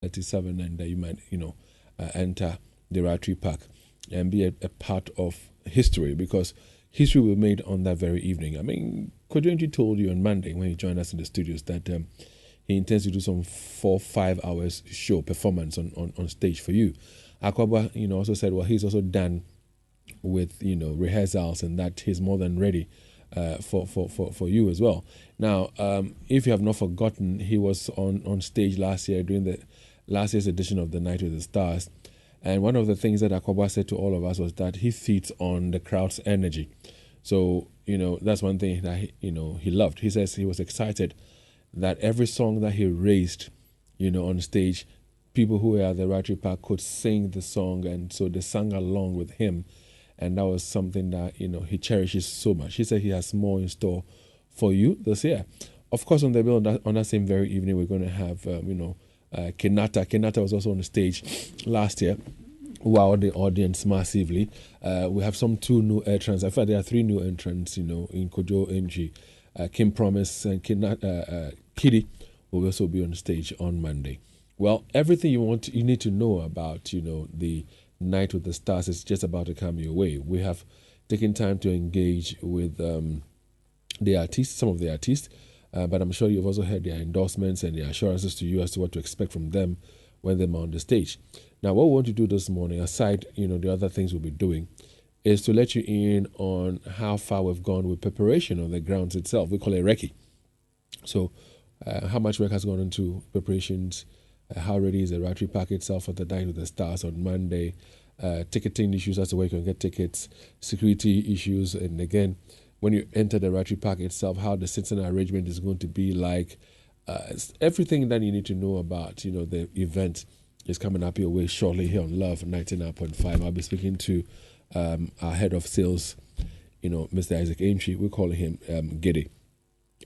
37, and you might, enter the Ratri Park and be a part of history, because history will be made on that very evening. I mean, Kodwenji told you on Monday when he joined us in the studios that he intends to do some 4-5 hours show performance on stage for you. Akwaba, also said, well, he's also done with, rehearsals, and that he's more than ready for you as well. Now, if you have not forgotten, he was on stage last year during the last year's edition of the Night with the Stars. And one of the things that Akwaba said to all of us was that he feeds on the crowd's energy. So, that's one thing that he loved. He says he was excited that every song that he raised, on stage, people who were at the Ratri Park could sing the song, and so they sang along with him. And that was something that, he cherishes so much. He said he has more in store for you this year. Of course, on the bill, on that same very evening, we're going to have, Kenata. Kenata was also on the stage last year. Wowed the audience massively. We have some 2 new entrants. In fact, there are 3 new entrants, in Kojo NG. Kim Promise and Kitty will also be on stage on Monday. Well, everything you need to know about, the Night with the Stars is just about to come your way. We have taken time to engage with the artists, some of the artists, but I'm sure you've also heard their endorsements and their assurances to you as to what to expect from them when they're on the stage. Now, what we want to do this morning, aside, the other things we'll be doing, is to let you in on how far we've gone with preparation on the grounds itself. We call it recce. So, how much work has gone into preparations, how ready is the Ratri Park itself for the Night with the Stars on Monday, ticketing issues as to where you can get tickets, security issues, and again, when you enter the Ratri Park itself, how the sitting arrangement is going to be like. Everything that you need to know about, the event is coming up your way shortly here on Love 99.5. I'll be speaking to our head of sales, Mr. Isaac Aintree. We call him Giddy.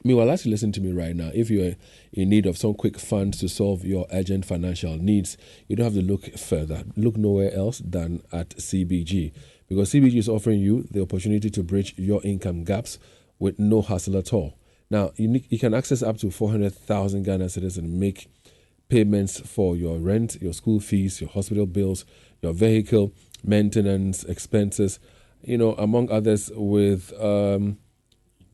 Meanwhile, as you listen to me right now, if you're in need of some quick funds to solve your urgent financial needs, you don't have to look further. Look nowhere else than at CBG, because CBG is offering you the opportunity to bridge your income gaps with no hassle at all. Now, you can access up to 400,000 Ghana cedis and make payments for your rent, your school fees, your hospital bills, your vehicle maintenance expenses, among others, with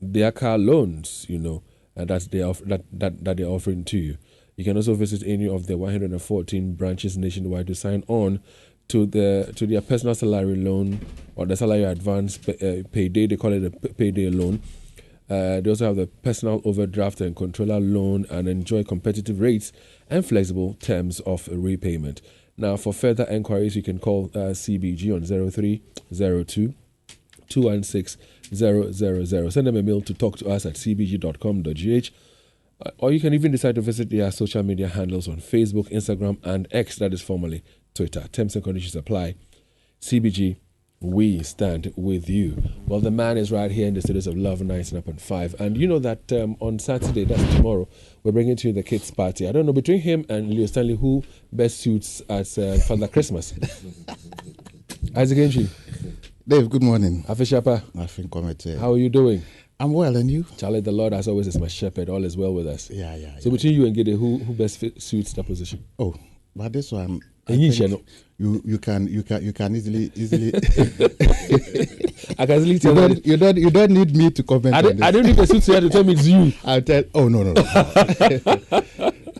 their car loans, and that they're offering to you. You can also visit any of the 114 branches nationwide to sign on to their personal salary loan or the salary advance payday. They call it a payday loan. They also have the personal overdraft and controller loan and enjoy competitive rates and flexible terms of repayment. Now, for further enquiries, you can call CBG on 0302 216 000. Send them a mail to talk to us at cbg.com.gh. Or you can even decide to visit their social media handles on Facebook, Instagram, and X, that is formerly Twitter. Terms and conditions apply. CBG, we stand with you. Well, the man is right here in the studios of Love 99.5. And you know that on Saturday, that's tomorrow, we're bringing to you the kids' party. I don't know, between him and Leo Stanley, who best suits as Father Christmas? Isaac Aintree. Dave, good morning. Afishapa. How are you doing? I'm well, and you? Charlie, the Lord as always is my shepherd. All is well with us. Yeah. So between you and Gide, who best suits that position? Oh, but this one, you can easily. I can easily tell you don't need me to comment on this. I don't need the suit to tell me it's you. I'll tell. Oh no.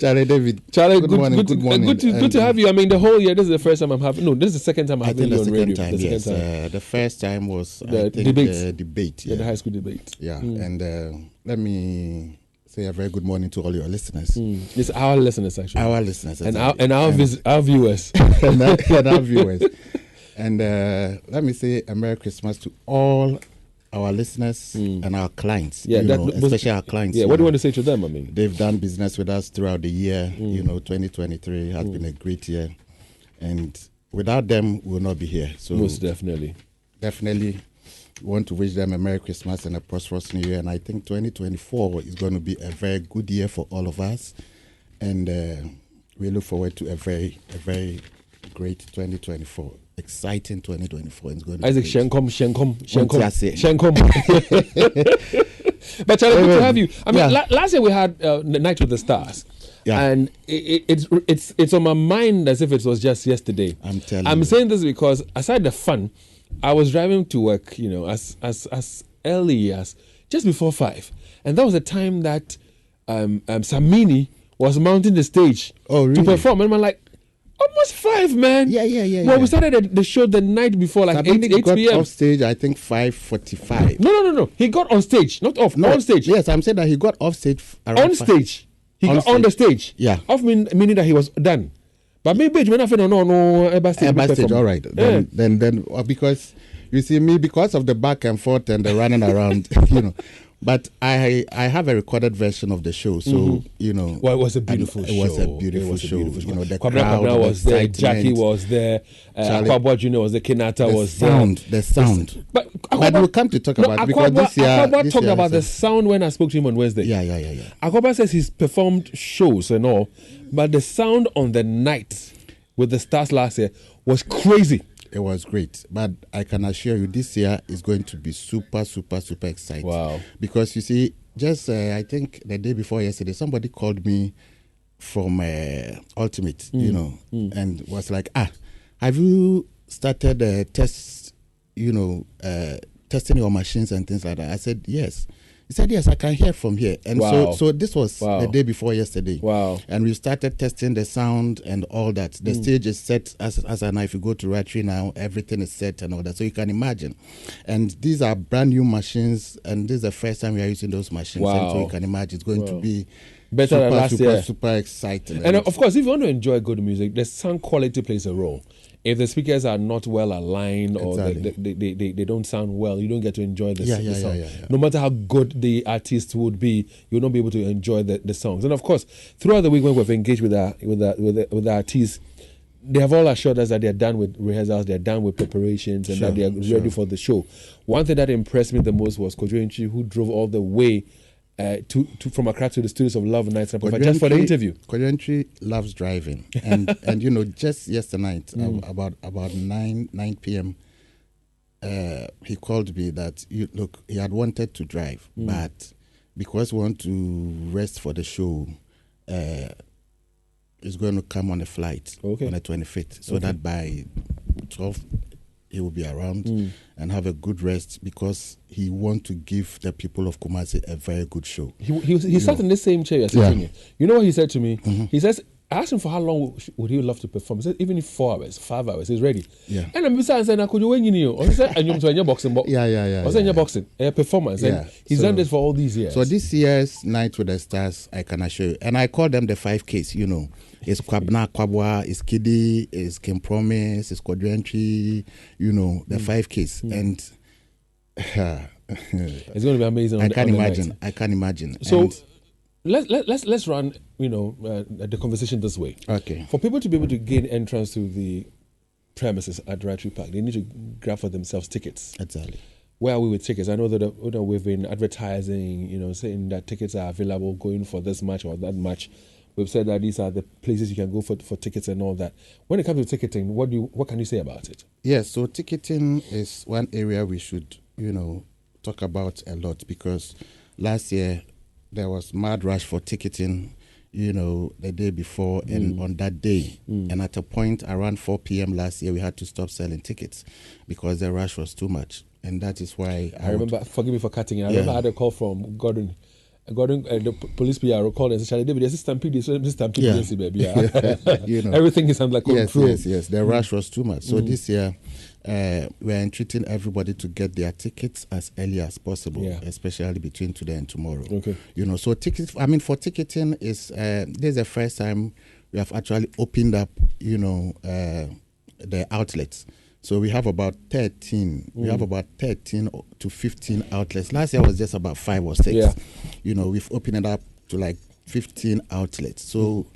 Charlie, David. Charlie, good morning. Good to have you. I mean, the whole year. This is the first time I'm having. No, this is the second time I'm having you on radio. The second time. The first time was the debate. Debate. Yeah, the high school debate. Yeah, and let me say a very good morning to all your listeners. It's our listeners, actually. Our listeners, and our viewers. and our viewers. And let me say a Merry Christmas to all our listeners and our clients. Yeah, especially our clients. Yeah, what do you want to say to them? I mean, they've done business with us throughout the year. 2023 has been a great year, and without them, we'll not be here. So most definitely, we want to wish them a Merry Christmas and a prosperous New Year. And I think 2024 is going to be a very good year for all of us, and we look forward to a very great 2024. Exciting 2024. It's going to Isaac, be Shenkom. But Charlie, good to have you. I mean, last year we had Night with the Stars. Yeah. And it's on my mind as if it was just yesterday. I'm telling I'm you. saying this because aside the fun, I was driving to work, as early as just before 5, and that was the time that Samini was mounting the stage Oh, to really? perform, and I'm like, almost 5, man. Yeah. Well, we started the show the night before, like Sabini 8 got p.m. off stage, I think 5:45. No. He got on stage, not off. No, On stage. Yes, I'm saying that he got off stage around On 5. stage. He On got on the stage. Yeah. Off meaning that he was done. But maybe when I feel no, ever stage. Ever stage, all right. Yeah. Then, because you see me, because of the back and forth and the running around, But I have a recorded version of the show, so Well, it was a beautiful show. It was a beautiful show. The Kwabena crowd was there, excitement. Jackie was there, Akwabwa Junior was there, Kenata was the sound. But we'll come to talk about it because this year. Akwabwa talked about the sound when I spoke to him on Wednesday. Yeah. Akwabwa says he's performed shows and all, but the sound on the night with the stars last year was crazy. It was great, but I can assure you this year is going to be super, super, super exciting. Wow. Because you see, just I think the day before yesterday, somebody called me from Ultimate, and was like, have you started testing your machines and things like that? I said, yes. He said, yes, I can hear from here. And so this was the day before yesterday. Wow. And we started testing the sound and all that. The stage is set, as I know, if you go to Ratri now, everything is set and all that. So you can imagine. And these are brand new machines, and this is the first time we are using those machines. Wow. And so you can imagine it's going to be better than last year. Super exciting. And of course, if you want to enjoy good music, the sound quality plays a role. If the speakers are not well aligned or they don't sound well, you don't get to enjoy the song. Yeah. No matter how good the artist would be, you'll not be able to enjoy the songs. And of course, throughout the week when we've engaged with the artists, they have all assured us that they're done with rehearsals, they're done with preparations, and that they're ready for the show. One thing that impressed me the most was Kojo Nchi, who drove all the way from Accra to the studios of Love Night just for the interview. Kojo Nchi loves driving, and just yesterday night about 9 p.m. He called me that he had wanted to drive, but because we want to rest for the show, he's going to come on a flight on the 25th, so that by 12 he will be around and have a good rest, because he wants to give the people of Kumasi a very good show. He sat in the same chair you're sitting in. You know what he said to me? He says, I asked him for how long would he love to perform. He said, even if 4 hours, 5 hours, he's ready. Yeah. And I'm besides saying, could you win you? Or he said, and you're in boxing. Yeah. I was in your boxing, a performance. Yeah. And he's done this for all these years. So this year's Night with the Stars, I can assure you, and I call them the 5Ks, It's Kwabna, Kwabwa, it's Kidi, it's Kim Promise, it's Kojo Nchi, the 5Ks. And it's going to be amazing. I can imagine. So let's run, the conversation this way. Okay. For people to be able to gain entrance to the premises at Ratri Park, they need to grab for themselves tickets. Exactly. Where are we with tickets? I know that we've been advertising, saying that tickets are available going for this match or that match. We've said that these are the places you can go for tickets and all that. When it comes to ticketing, what can you say about it? Yes, so ticketing is one area we should, talk about a lot, because last year there was mad rush for ticketing, the day before and on that day. And at a point around 4 p.m. last year, we had to stop selling tickets because the rush was too much. And that is why I remember, forgive me for cutting in, I remember I had a call from Gordon, the police PR called and said, Charlie David, this is Stampede, baby. Everything is under control. Yes. The rush was too much. So this year, we're entreating everybody to get their tickets as early as possible, especially between today and tomorrow. Okay. So tickets, for ticketing, this is the first time we have actually opened up, the outlets. So we have about 13. We have about 13 to 15 outlets. Last year was just about 5 or 6. Yeah. We've opened it up to like 15 outlets. So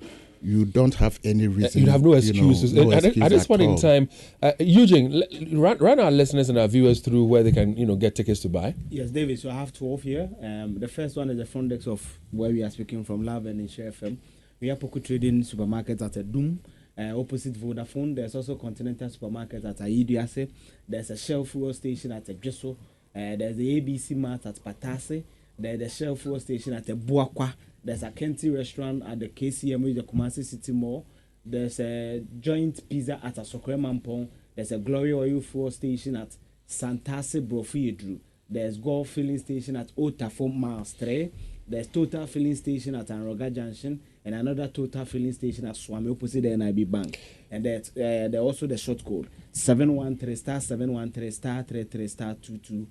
you don't have any reason. You have no excuses. At this point in time, Eugene, run our listeners and our viewers through where they can, get tickets to buy. Yes, David. So I have 12 here. The first one is the front desk of where we are speaking from, Love and Share FM. We have Poku Trading Supermarkets at a Doom. Opposite Vodafone. There's also Continental Supermarket at Aidiase. There's a Shell fuel station at Jesso. There's the ABC Mart at Patase. There's the Shell fuel station at Buakwa. There's a Kenti restaurant at the KCM, the Kumasi City Mall. There's a joint pizza at Asokwe Mampong. There's a Glory Oil fuel station at Santase Brofidru. There's Golf filling station at Otafo Miles 3. There's Total filling station at Anroga Junction, and another Total filling station at Swami opposite the NIB Bank. And there's also the short code 713*713*33*22#.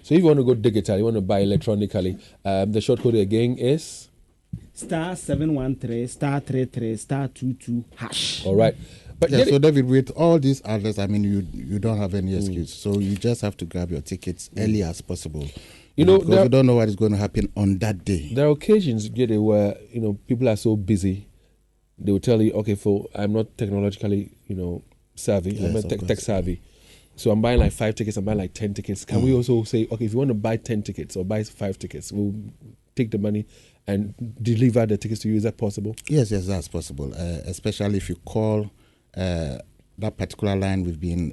So if you want to go digital, you want to buy electronically, the short code again is *713*33*22#. All right. But yeah, so David, with all these others, I mean, you don't have any excuse. So you just have to grab your tickets early as possible. You know, because you don't know what is going to happen on that day. There are occasions, Gede, where people are so busy, they will tell you, okay, I'm not technologically, savvy. Yes, I'm not tech savvy. So I'm buying like 5 tickets, I'm buying like 10 tickets. Can we also say, okay, if you want to buy 10 tickets or buy 5 tickets, we'll take the money and deliver the tickets to you? Is that possible? Yes, that's possible. Especially if you call that particular line we've been,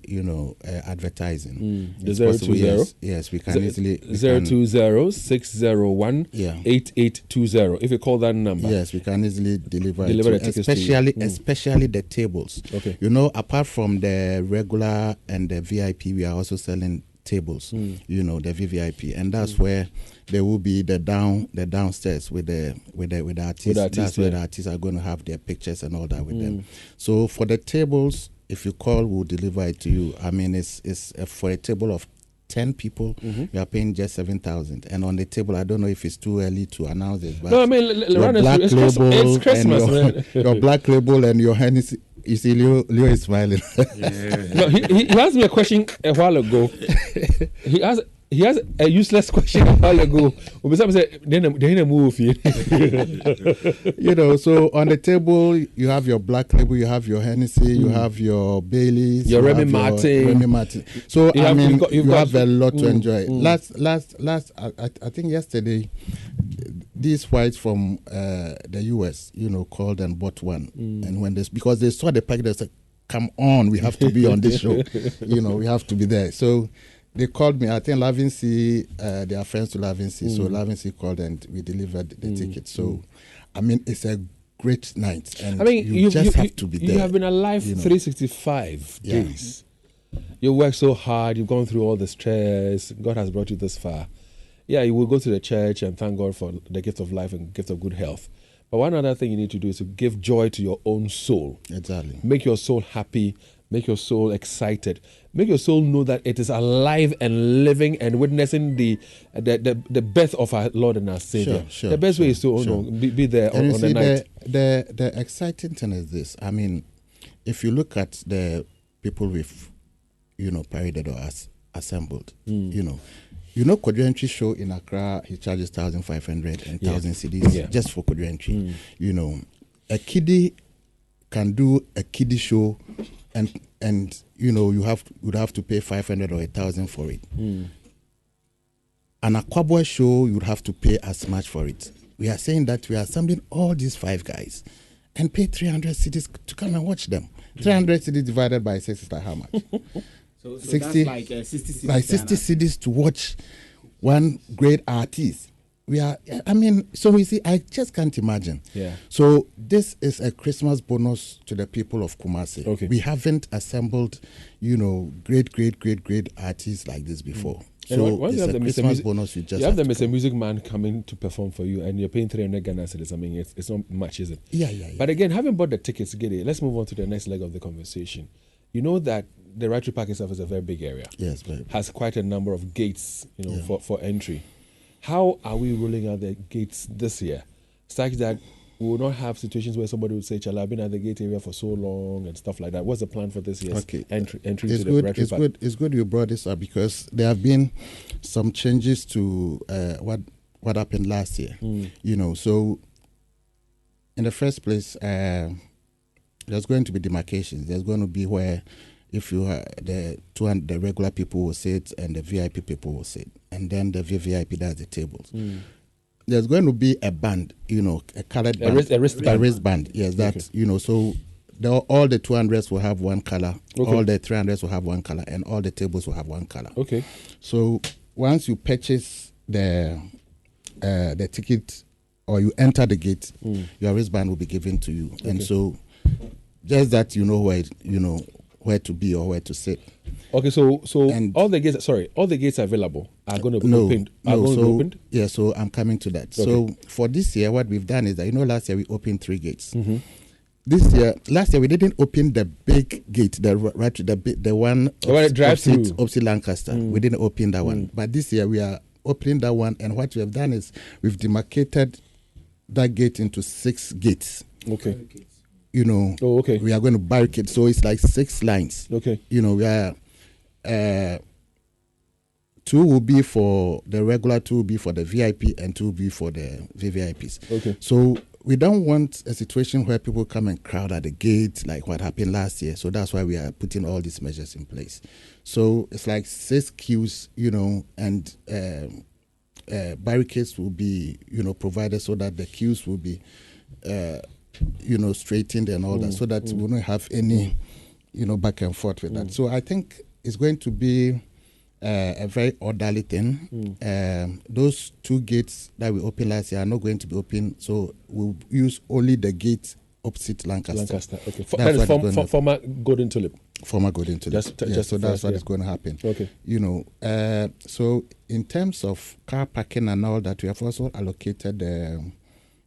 advertising. The 020? Yes, we can easily... 020-601-8820. If you call that number. Yes, we can easily deliver the tickets especially the tables. Okay. Apart from the regular and the VIP, we are also selling tables, the VVIP. And that's where there will be the downstairs with the artists. That's where the artists are going to have their pictures and all that with them. So for the tables, if you call, we'll deliver it to you. I mean, it's for a table of 10 people, you are paying just 7,000. And on the table, I don't know if it's too early to announce it, but no, I mean, it's Christmas, man. Your black label and your Hennessy. You see, Leo is smiling. No, he asked me a question a while ago. He has a useless question a while ago. Then move. So on the table, you have your black label, you have your Hennessy, you have your Baileys, your Remy Martin. So you have a lot to enjoy. Last, I think yesterday, these whites from the US, called and bought one, and because they saw the package, they said, "Come on, we have to be on this show. We have to be there." So they called me. I think Lavincy, they are friends to Lavincy, so Lavincy called and we delivered the ticket. So, I mean, it's a great night, and you just have to be there. You have been alive 365 days. You work so hard. You've gone through all the stress. God has brought you this far. Yeah, you will go to the church and thank God for the gift of life and gift of good health. But one other thing you need to do is to give joy to your own soul. Exactly. Make your soul happy. Make your soul excited. Make your soul know that it is alive and living and witnessing the birth of our Lord and our Savior. Sure, the best way is to be there on the night. The exciting thing is this. I mean, if you look at the people we've, paraded or assembled, Kodrientry show in Accra, he charges 1,500 and 1,000 cedis just for Kodrientry. A kiddie can do a kiddie show and you would have to pay 500 or 1,000 for it. An Aquaboy show, you'd have to pay as much for it. We are saying that we are assembling all these 5 guys and pay 300 cedis to come and watch them. 300 cedis divided by 6 is like how much? So 60, that's like 60 cedis. Like 60 cedis to watch one great artist. So you see, I just can't imagine. Yeah. So this is a Christmas bonus to the people of Kumasi. Okay. We haven't assembled, great artists like this before. So it's a Christmas bonus. You have the Mr. Music Man coming to perform for you, and you're paying 300 Ghana cedis. I mean, it's not much, is it? Yeah. But again, having bought the tickets, let's move on to the next leg of the conversation. You know that the Ratri Park itself is a very big area. Yes, very big. Has quite a number of gates, for entry. How are we rolling out the gates this year, such that we will not have situations where somebody would say, "Chala, I've been at the gate area for so long" and stuff like that? What's the plan for this year's entry to the Ratri Park? It's good you brought this up because there have been some changes to what happened last year. So in the first place, there's going to be demarcations. There's going to be where if you the regular people will sit and the VIP people will sit, and then the VVIP does the tables. There's going to be a band, a colored band, a wristband. Yes, so all the 200s will have one color, all the 300s will have one color, and all the tables will have one color. Okay. So once you purchase the ticket or you enter the gate, your wristband will be given to you. And so just that you know where to be or where to sit. Okay, so and all the gates available are going to be opened. Opened? Yeah, so I'm coming to that. Okay. So for this year, what we've done is that last year we opened 3 gates. Last year we didn't open the big gate, the one opposite Lancaster. We didn't open that one, but this year we are opening that one. And what we have done is we've demarcated that gate into 6 gates. Okay. We are going to barricade, so it's like 6 lines. Okay. We are 2 will be for the regular, 2 will be for the VIP, and 2 will be for the VVIPs. Okay. So we don't want a situation where people come and crowd at the gate like what happened last year. So that's why we are putting all these measures in place. So it's like 6 queues, and barricades will be, provided so that the queues will be, straightened and all that, so that we don't have any, back and forth with that. So I think it's going to be a very orderly thing. Those 2 gates that we opened last year are not going to be open, so we'll use only the gate opposite Lancaster. Okay. That is former Golden Tulip. Former Golden Tulip. So that's what is going to happen. Okay. So in terms of car parking and all that, we have also allocated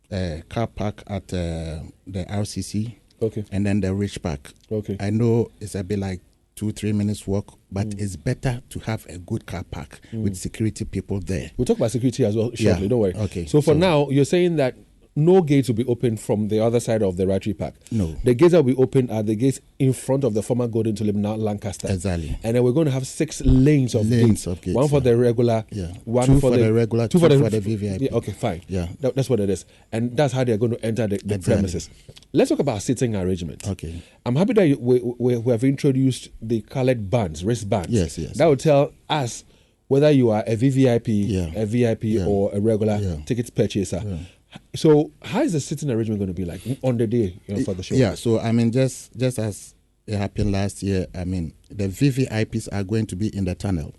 the car park at the RCC. Okay. And then the Rich Park. Okay. I know it's a bit like 2-3 minutes walk, but it's better to have a good car park with security people there. We'll talk about security as well shortly, don't worry. Okay. So for now, you're saying that no gates will be open from the other side of the Ratri Park. No. The gates that will be open are the gates in front of the former Golden Tulip, now Lancaster. Exactly. And then we're going to have 6 lanes of gates. One for the regular, one 2 for the regular, 2 for the VVIP. Yeah, okay, fine. Yeah. That's what it is. And that's how they're going to enter the premises. Let's talk about seating arrangements. Okay. I'm happy that we have introduced the colored bands, wristbands. Yes. That will tell us whether you are a VVIP, a VIP, or a regular ticket purchaser. Yeah. So how is the sitting arrangement going to be like on the day for the show? Yeah, so I mean, just as it happened last year, I mean, the VVIPs are going to be in the tunnel,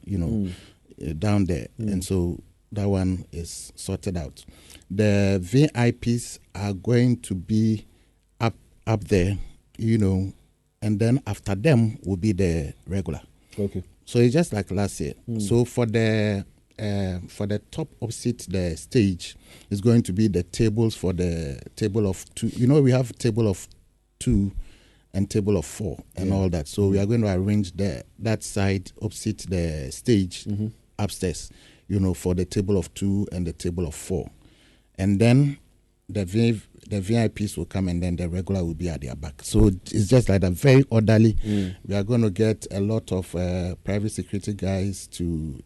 down there. And so that one is sorted out. The VIPs are going to be up there, and then after them will be the regular. Okay. So it's just like last year. So for the top opposite the stage is going to be the tables for the table of 2. We have table of 2 and table of 4 and all that. So we are going to arrange that side opposite the stage upstairs, for the table of 2 and the table of 4. And then the VIPs will come and then the regular will be at their back. So it's just like a very orderly. We are going to get a lot of private security guys to,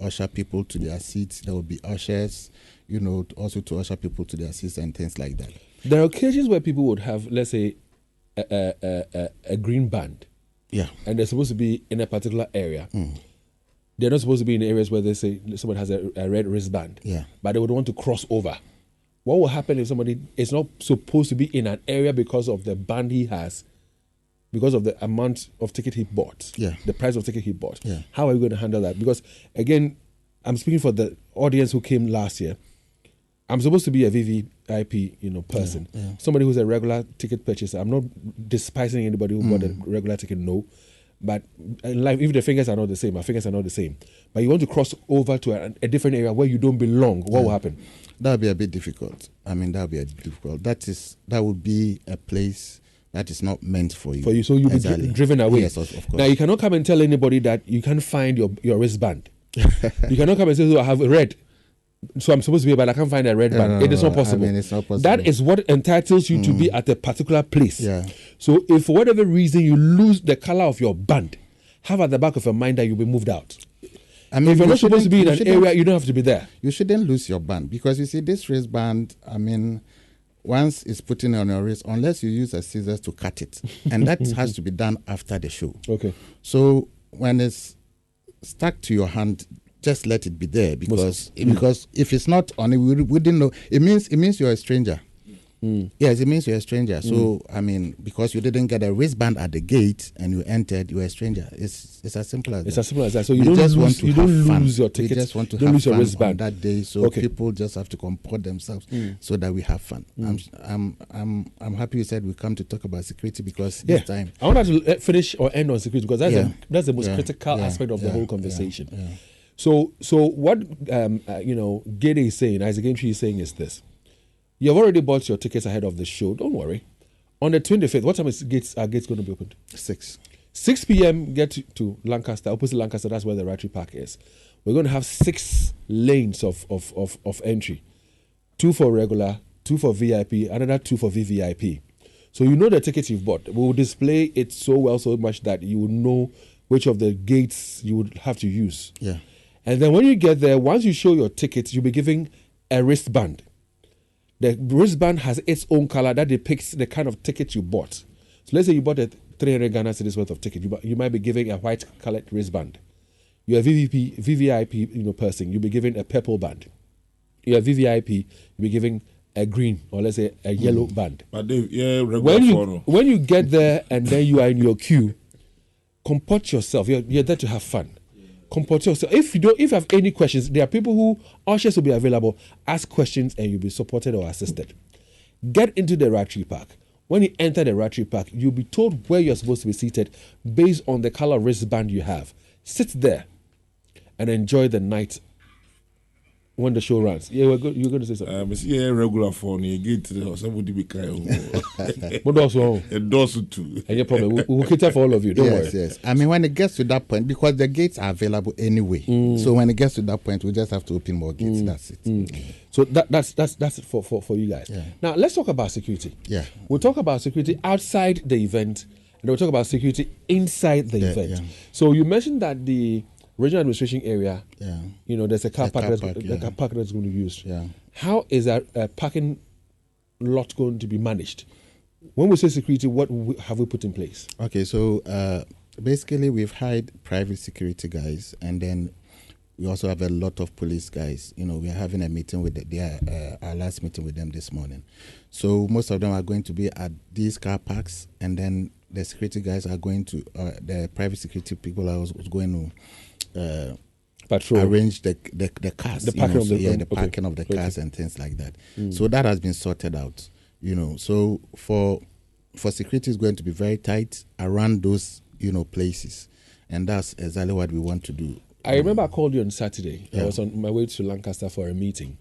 usher people to their seats. There will be ushers, also to usher people to their seats and things like that. There are occasions where people would have, let's say, a green band. Yeah. And they're supposed to be in a particular area. They're not supposed to be in areas where they say someone has a red wristband. Yeah. But they would want to cross over. What will happen if somebody is not supposed to be in an area because of the band he has, because of the amount of ticket he bought, the price of ticket he bought? Yeah. How are you going to handle that? Because, again, I'm speaking for the audience who came last year. I'm supposed to be a VVIP, person. Somebody who's a regular ticket purchaser. I'm not despising anybody who bought a regular ticket, no. But in life, if the fingers are not the same, our fingers are not the same. But you want to cross over to a different area where you don't belong, what will happen? That would be a bit difficult. I mean, that would be a difficult. That would be a place that is not meant for you. For you, so you'll be driven away. Yes, of course. Now, you cannot come and tell anybody that you can't find your wristband. You cannot come and say, I have a red. So I'm supposed to be, but I can't find a red band. It is not possible. I mean, it's not possible. That is what entitles you to be at a particular place. Yeah. So if for whatever reason you lose the color of your band, have at the back of your mind that you'll be moved out. I mean, if you're not supposed to be in an area, you don't have to be there. You shouldn't lose your band because you see this wristband, I mean, once it's put in on your wrist, unless you use a scissors to cut it, and that has to be done after the show. Okay. So when it's stuck to your hand, just let it be there because if it's not on it, we didn't know. It means you're a stranger. Yes, it means you're a stranger. So, I mean, because you didn't get a wristband at the gate and you entered, you're a stranger. It's as simple as that. It's as simple as that. So We you don't just want lose, to you have don't fun. lose your We ticket. just want to don't have lose your fun on wristband that day. So Okay. people just have to comport themselves so that we have fun. I'm happy you said we come to talk about security because this time. I wanted to finish or end on security because that's the most Yeah. critical Yeah. aspect of the Yeah. whole conversation. Yeah. So what Gede is saying, Isaac Gentry is saying is this: you have already bought your tickets ahead of the show. Don't worry. On the 25th, what time is our gates going to be opened? 6 p.m. Get to Lancaster, opposite Lancaster. That's where the Ratry Park is. We're going to have 6 lanes of entry: 2 for regular, 2 for VIP, another 2 for VVIP. So you know the tickets you've bought. We will display it so much that you will know which of the gates you would have to use. Yeah. And then when you get there, once you show your tickets, you'll be given a wristband. The wristband has its own color that depicts the kind of ticket you bought. So let's say you bought a 300 Ghana cedis worth of ticket. You might be given a white colored wristband. You're a VVIP person. You'll be given a purple band. You're a VVIP. You'll be given a green or let's say a yellow band. But When you get there and then you are in your queue, comport yourself. You're there to have fun. Comport yourself. If you have any questions, there are people who ushers will be available. Ask questions and you'll be supported or assisted. Get into the Ratry Park. When you enter the Ratry Park, you'll be told where you're supposed to be seated based on the color wristband you have. Sit there and enjoy the night when the show runs. Yeah, you're going to say something. Yeah, regular phone. You get somebody be crying. But also, too. Any problem? We'll cater for all of you. Don't worry. Yes. I mean, when it gets to that point, because the gates are available anyway. So when it gets to that point, we just have to open more gates. That's it. So that's for you guys. Yeah. Now let's talk about security. Yeah. We'll talk about security outside the event, and we'll talk about security inside the event. Yeah. So you mentioned that the regional administration area, there's a car park that's going to be used. Yeah. How is that parking lot going to be managed? When we say security, what have we put in place? Okay, so basically we've hired private security guys, and then we also have a lot of police guys. We are having a meeting with our last meeting with them this morning. So most of them are going to be at these car parks, and then the security guys are going to the private security people are going to patrol, arrange the cars, the parking parking of the cars and things like that. So that has been sorted out. So for security is going to be very tight around those places, and that's exactly what we want to do. I remember I called you on Saturday. I was on my way to Lancaster for a meeting,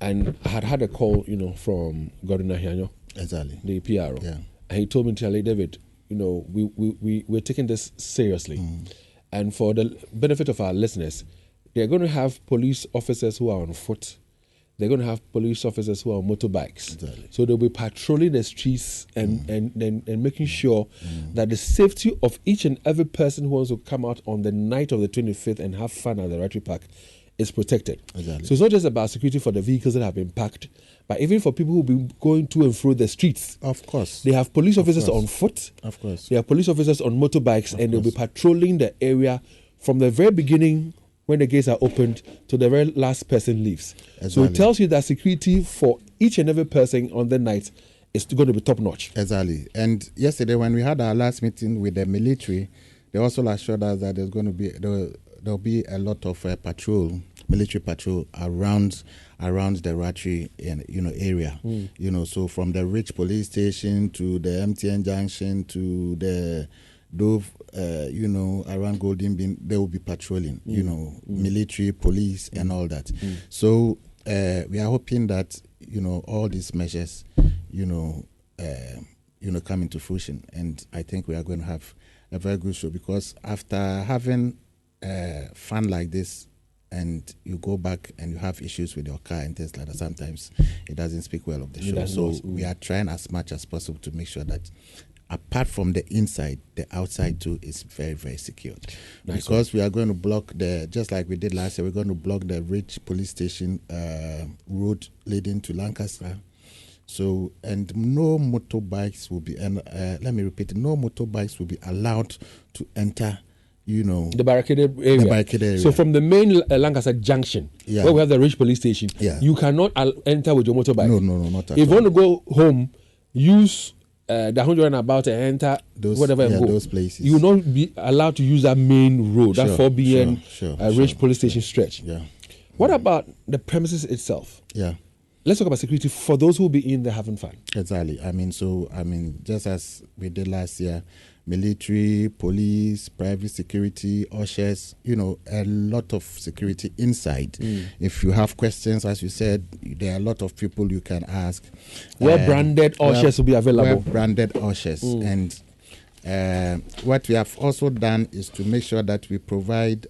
and I had a call, from Gordon Ahianyo, Exactly. the PRO, and he told me to tell you, David, we're taking this seriously, and for the benefit of our listeners, they're going to have police officers who are on foot. They're going to have police officers who are on motorbikes. Exactly. So they'll be patrolling the streets and making sure that the safety of each and every person who wants to come out on the night of the 25th and have fun at the Ratry Park is protected. Exactly. So it's not just about security for the vehicles that have been parked, but even for people who've been going to and through the streets. Of course. They have police officers on foot. Of course. They have police officers on motorbikes, and they'll be patrolling the area from the very beginning when the gates are opened to the very last person leaves. Exactly. So it tells you that security for each and every person on the night is going to be top notch. Exactly. And yesterday when we had our last meeting with the military, they also assured us that there'll be a lot of military patrol around the Ratry area. So from the Rich police station to the MTN junction to the Dove, around Golden Bean, they will be patrolling, military, police, and all that. So we are hoping that, all these measures, come into fruition. And I think we are going to have a very good show, because after having fun like this, and you go back and you have issues with your car and things like that, sometimes it doesn't speak well of the show. So we are trying as much as possible to make sure that apart from the inside, the outside too is very, very secured. Nice. Because we are going to block just like we did last year, we're going to block the Rich police station road leading to Lancaster. So, and no motorbikes will be, no motorbikes will be allowed to enter, the barricaded area. So from the main Lancaster Junction, where we have the Ridge Police Station, you cannot enter with your motorbike. No, not at all. If you want to go home, use the 100 and about and enter whatever and go. Those places. You will not be allowed to use that main road, that 4BN Ridge Police Station stretch. Yeah. What about the premises itself? Yeah. Let's talk about security for those who will be in there having fun. Exactly. Just as we did last year, military, police, private security, ushers, a lot of security inside. If you have questions, as you said, there are a lot of people you can ask. Where branded ushers will be available. Branded ushers. And what we have also done is to make sure that we provide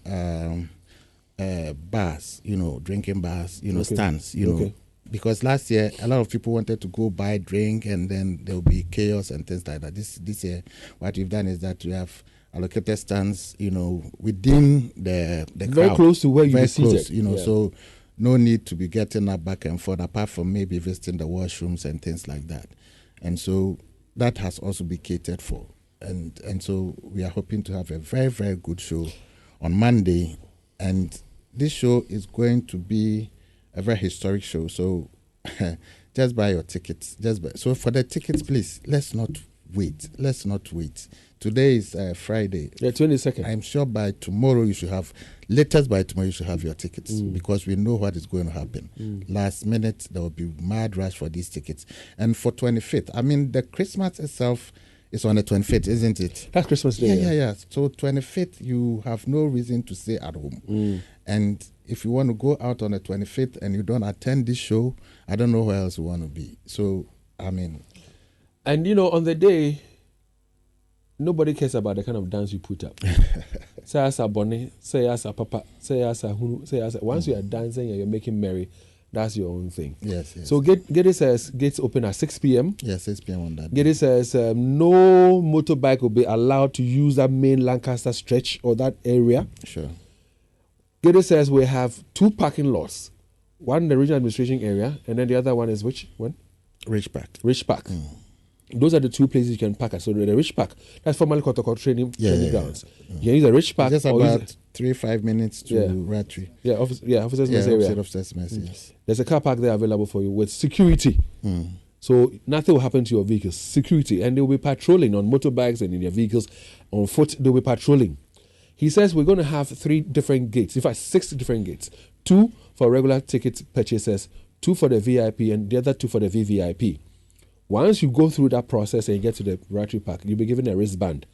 bars, drinking bars, stands, Because last year, a lot of people wanted to go buy drink and then there will be chaos and things like that. This year, what we've done is that we have allocated stands, within the very crowd. Close to where you very seated. Close, so no need to be getting up back and forth, apart from maybe visiting the washrooms and things like that. And so that has also been catered for. And so we are hoping to have a very, very good show on Monday. And this show is going to be a very historic show, so just buy your tickets. So for the tickets, please, let's not wait. Today is Friday. Yeah, 22nd. I'm sure by tomorrow you should have, latest by tomorrow you should have your tickets, because we know what is going to happen. Last minute, there will be mad rush for these tickets. And for 25th, the Christmas itself is on the 25th, isn't it? That's Christmas Day. Yeah. So 25th, you have no reason to stay at home. And if you want to go out on the 25th and you don't attend this show, I don't know where else you want to be. So, And on the day, nobody cares about the kind of dance you put up. Say as a bonnet, say as a papa, say as a hunu, say as a... Once you are dancing and you're making merry, that's your own thing. Yes. So Gedi says gates open at 6 p.m. Yes, 6 p.m. on that. Gedi says no motorbike will be allowed to use that main Lancaster stretch or that area. Sure. Gedi says we have 2 parking lots. One in the regional administration area, and then the other one is which one? Rich Park. Those are the 2 places you can park at. So the Rich Park, that's formerly Kotoko training grounds. You can use the Rich Park. Just about 3-5 minutes to Ratri. Officers' Mess area. Officers' Mess, yes. There's a car park there available for you with security. So nothing will happen to your vehicles. Security. And they'll be patrolling on motorbikes and in their vehicles. On foot, they'll be patrolling. He says we're going to have 3 different gates. In fact, 6 different gates. 2 for regular ticket purchasers, 2 for the VIP, and the other 2 for the VVIP. Once you go through that process and you get to the Ratri Park, you'll be given a wristband.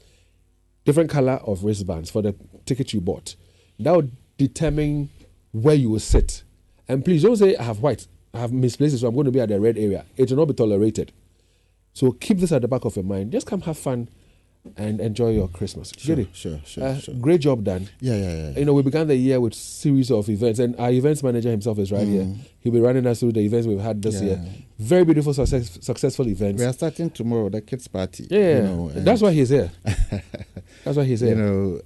Different color of wristbands for the ticket you bought. That will determine where you will sit. And please don't say, I have white, I have misplaced it, so I'm going to be at the red area. It will not be tolerated. So keep this at the back of your mind. Just come have fun and enjoy your Christmas. Sure. Great job done. Yeah. We began the year with a series of events, and our events manager himself is right here. He'll be running us through the events we've had this year. Very beautiful, successful events. We are starting tomorrow, the kids' party. Yeah, that's why he's here. That's why he's here.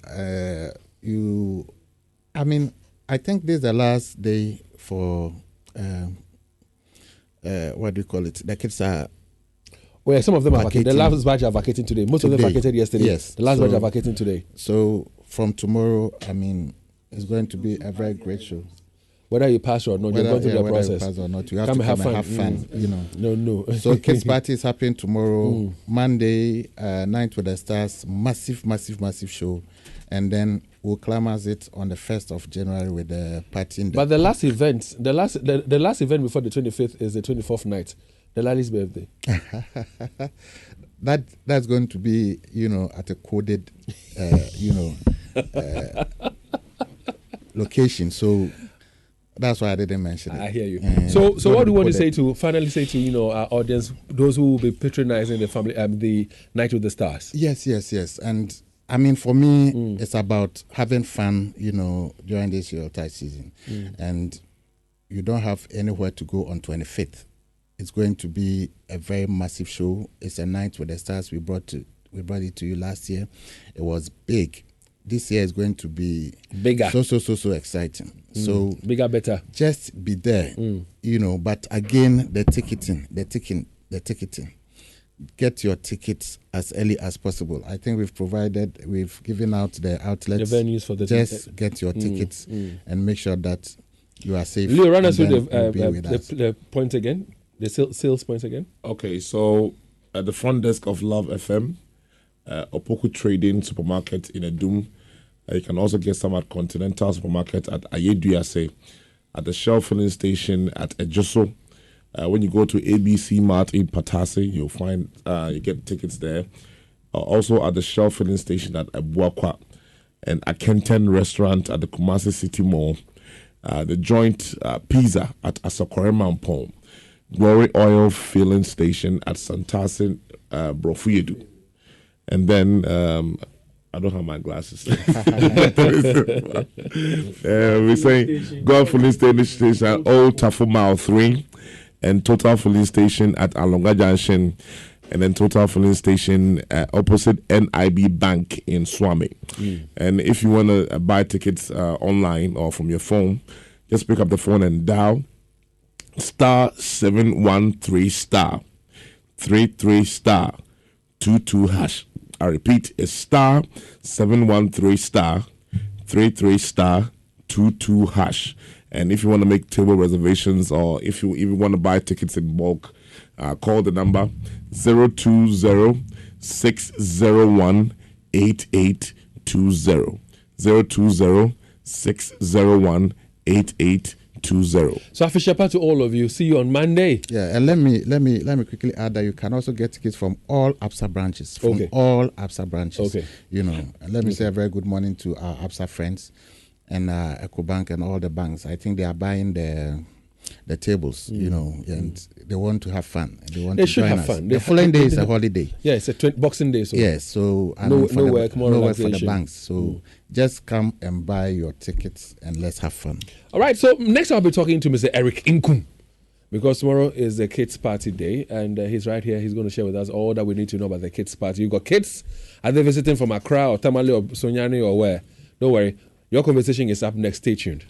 I think this is the last day for, what do you call it? The kids are... Well, some of them are vacating. The last batch are vacating today. Most of them vacated yesterday. Yes. The last batch are vacating today. So from tomorrow, it's going to be a very great show. Whether you pass or not, you're going through the process. You pass or not, you have to come and have fun. No. So kids' party is happening tomorrow, Monday, Night with the Stars, massive show, and then we'll climax it on the 1st of January with the party. But the last event, the last event before the 25th is the 24th night. The Lali's birthday. That's going to be, at a coded, location. So that's why I didn't mention it. I hear you. So what do you want to say to our audience, those who will be patronizing the family, the Night with the Stars? Yes. And for me, it's about having fun, during this Yuletide season. And you don't have anywhere to go on 25th. It's going to be a very massive show. It's a Night with the Stars. We brought it to you last year. It was big. This year is going to be bigger. So exciting. So bigger, better. Just be there, But again, the ticketing. get your tickets as early as possible. I think we've given out the outlets. The venues for the Just get your tickets and make sure that you are safe. Leo, run us through the the points again, the sales points again. Okay, so at the front desk of Love FM, Opoku Trading Supermarket in Edum. You can also get some at Continental Supermarket at Ayeduase, at the Shell filling station at Ejoso. When you go to ABC Mart in Patase, you'll find you get tickets there. Also at the Shell filling station at Abuakwa, and Akenten Restaurant at the Kumasi City Mall. The Joint Pizza at Asokore Mampong. Glory Oil filling station at Santase Brofuyedu. And then I don't have my glasses. We're saying God filling station at Old Tafo Mile 3, and Total filling station at Alonga Junction, and then Total filling station opposite NIB Bank in Swami. And if you want to buy tickets online or from your phone, just pick up the phone and dial *713 *33 *22#. I repeat, it's *713 *33 *22#. And if you want to make table reservations, or if you even want to buy tickets in bulk, call the number 020 601 8820. 020 601 8820. So I fish up to all of you. See you on Monday. Yeah, and let me quickly add that you can also get tickets from all ABSA branches. All ABSA branches. Okay. You know, and let me say a very good morning to our ABSA friends and EcoBank and all the banks. I think they are buying the tables, you know, and they want to have fun. They should have fun. The following day is a holiday. Yeah, it's a Boxing Day. So yes, so no work, more no work for the relaxation. banks. So just come and buy your tickets and let's have fun. All right, so next I'll be talking to Mr. Eric Inkum, because tomorrow is the kids' party day, and he's right here. He's going to share with us all that we need to know about the kids' party. You got kids? Are they visiting from Accra or Tamale or Sonyani or where? Don't worry, your conversation is up next. Stay tuned.